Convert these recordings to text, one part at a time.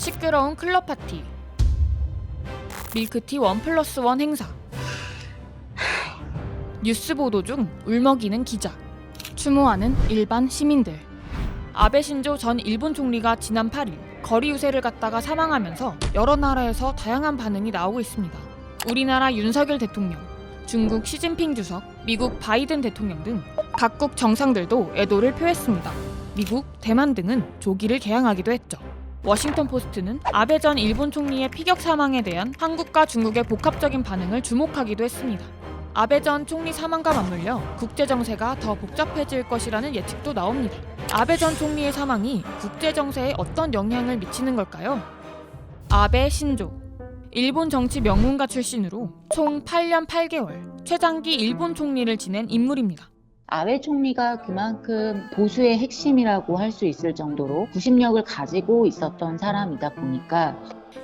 시끄러운 클럽 파티, 밀크티 1+1 행사, 뉴스 보도 중 울먹이는 기자, 추모하는 일반 시민들. 아베 신조 전 일본 총리가 지난 8일 거리 유세를 갔다가 사망하면서 여러 나라에서 다양한 반응이 나오고 있습니다. 우리나라 윤석열 대통령, 중국 시진핑 주석, 미국 바이든 대통령 등 각국 정상들도 애도를 표했습니다. 미국, 대만 등은 조기를 개항하기도 했죠. 워싱턴 포스트는 아베 전 일본 총리의 피격 사망에 대한 한국과 중국의 복합적인 반응을 주목하기도 했습니다. 아베 전 총리 사망과 맞물려 국제 정세가 더 복잡해질 것이라는 예측도 나옵니다. 아베 전 총리의 사망이 국제 정세에 어떤 영향을 미치는 걸까요? 아베 신조, 일본 정치 명문가 출신으로 총 8년 8개월 최장기 일본 총리를 지낸 인물입니다. 아베 총리가 그만큼 보수의 핵심이라고 할 수 있을 정도로 구심력을 가지고 있었던 사람이다 보니까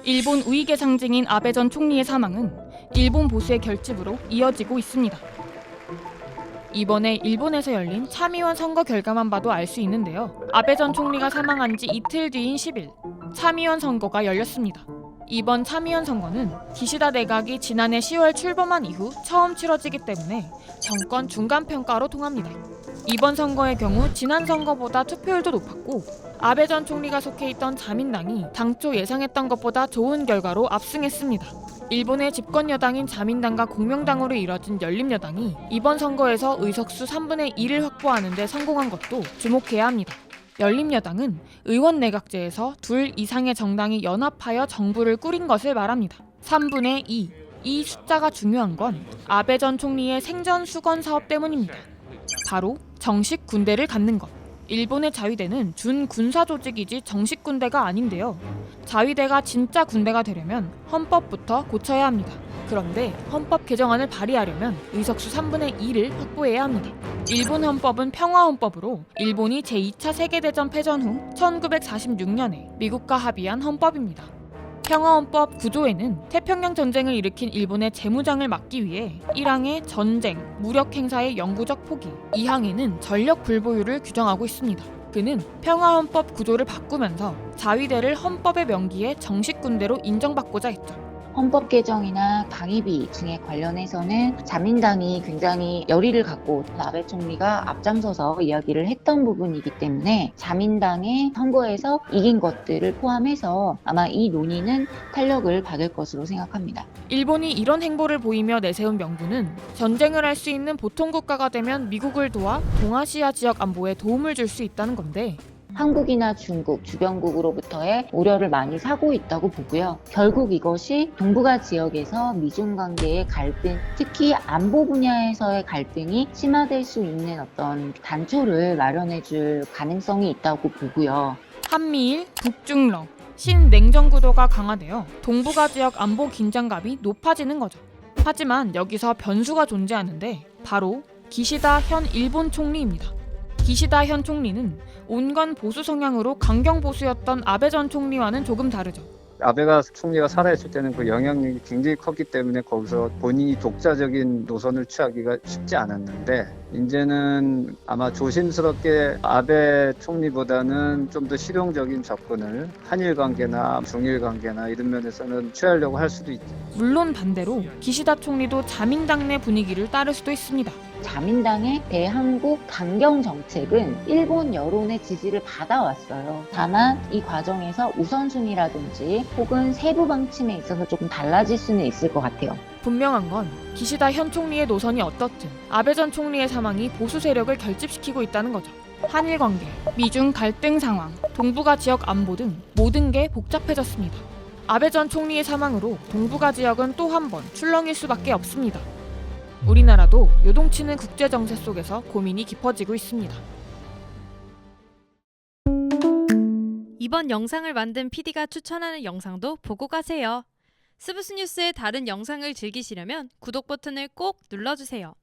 일본 우익의 상징인 아베 전 총리의 사망은 일본 보수의 결집으로 이어지고 있습니다. 이번에 일본에서 열린 참의원 선거 결과만 봐도 알 수 있는데요. 아베 전 총리가 사망한 지 이틀 뒤인 10일, 참의원 선거가 열렸습니다. 이번 참의원 선거는 기시다 내각이 지난해 10월 출범한 이후 처음 치러지기 때문에 정권 중간평가로 통합니다. 이번 선거의 경우 지난 선거보다 투표율도 높았고 아베 전 총리가 속해 있던 자민당이 당초 예상했던 것보다 좋은 결과로 압승했습니다. 일본의 집권 여당인 자민당과 공명당으로 이뤄진 열린여당이 이번 선거에서 의석수 3분의 1을 확보하는 데 성공한 것도 주목해야 합니다. 열린여당은 의원 내각제에서 둘 이상의 정당이 연합하여 정부를 꾸린 것을 말합니다. 3분의 2. 이 숫자가 중요한 건 아베 전 총리의 생전 수건 사업 때문입니다. 바로 정식 군대를 갖는 것. 일본의 자위대는 준군사 조직이지 정식 군대가 아닌데요. 자위대가 진짜 군대가 되려면 헌법부터 고쳐야 합니다. 그런데 헌법 개정안을 발의하려면 의석수 3분의 2를 확보해야 합니다. 일본 헌법은 평화헌법으로 일본이 제2차 세계대전 패전 후 1946년에 미국과 합의한 헌법입니다. 평화헌법 9조에는 태평양 전쟁을 일으킨 일본의 재무장을 막기 위해 1항에 전쟁, 무력 행사의 영구적 포기, 2항에는 전력 불보유를 규정하고 있습니다. 그는 평화헌법 9조를 바꾸면서 자위대를 헌법의 명기에 정식 군대로 인정받고자 했죠. 헌법 개정이나 방위비 등에 관련해서는 자민당이 굉장히 열의를 갖고 아베 총리가 앞장서서 이야기를 했던 부분이기 때문에 자민당의 선거에서 이긴 것들을 포함해서 아마 이 논의는 탄력을 받을 것으로 생각합니다. 일본이 이런 행보를 보이며 내세운 명분은 전쟁을 할 수 있는 보통 국가가 되면 미국을 도와 동아시아 지역 안보에 도움을 줄 수 있다는 건데 한국이나 중국, 주변국으로부터의 우려를 많이 사고 있다고 보고요. 결국 이것이 동북아 지역에서 미중 관계의 갈등, 특히 안보 분야에서의 갈등이 심화될 수 있는 어떤 단초를 마련해 줄 가능성이 있다고 보고요. 한미일, 북중러, 신냉전 구도가 강화되어 동북아 지역 안보 긴장감이 높아지는 거죠. 하지만 여기서 변수가 존재하는데 바로 기시다 현 일본 총리입니다. 기시다 현 총리는 온건 보수 성향으로 강경 보수였던 아베 전 총리와는 조금 다르죠. 아베가 총리가 살아있을 때는 그 영향력이 굉장히 컸기 때문에 거기서 본인이 독자적인 노선을 취하기가 쉽지 않았는데 이제는 아마 조심스럽게 아베 총리보다는 좀 더 실용적인 접근을 한일 관계나 중일 관계나 이런 면에서는 취하려고 할 수도 있죠. 물론 반대로 기시다 총리도 자민당 내 분위기를 따를 수도 있습니다. 자민당의 대한국 강경 정책은 일본 여론의 지지를 받아왔어요. 다만 이 과정에서 우선순위라든지 혹은 세부 방침에 있어서 조금 달라질 수는 있을 것 같아요. 분명한 건 기시다 현 총리의 노선이 어떻든 아베 전 총리의 사망이 보수 세력을 결집시키고 있다는 거죠. 한일 관계, 미중 갈등 상황, 동북아 지역 안보 등 모든 게 복잡해졌습니다. 아베 전 총리의 사망으로 동북아 지역은 또 한 번 출렁일 수밖에 없습니다. 우리나라도 요동치는 국제 정세 속에서 고민이 깊어지고 있습니다. 이번 영상을 만든 PD가 추천하는 영상도 보고 가세요. 스브스 뉴스의 다른 영상을 즐기시려면 구독 버튼을 꼭 눌러주세요.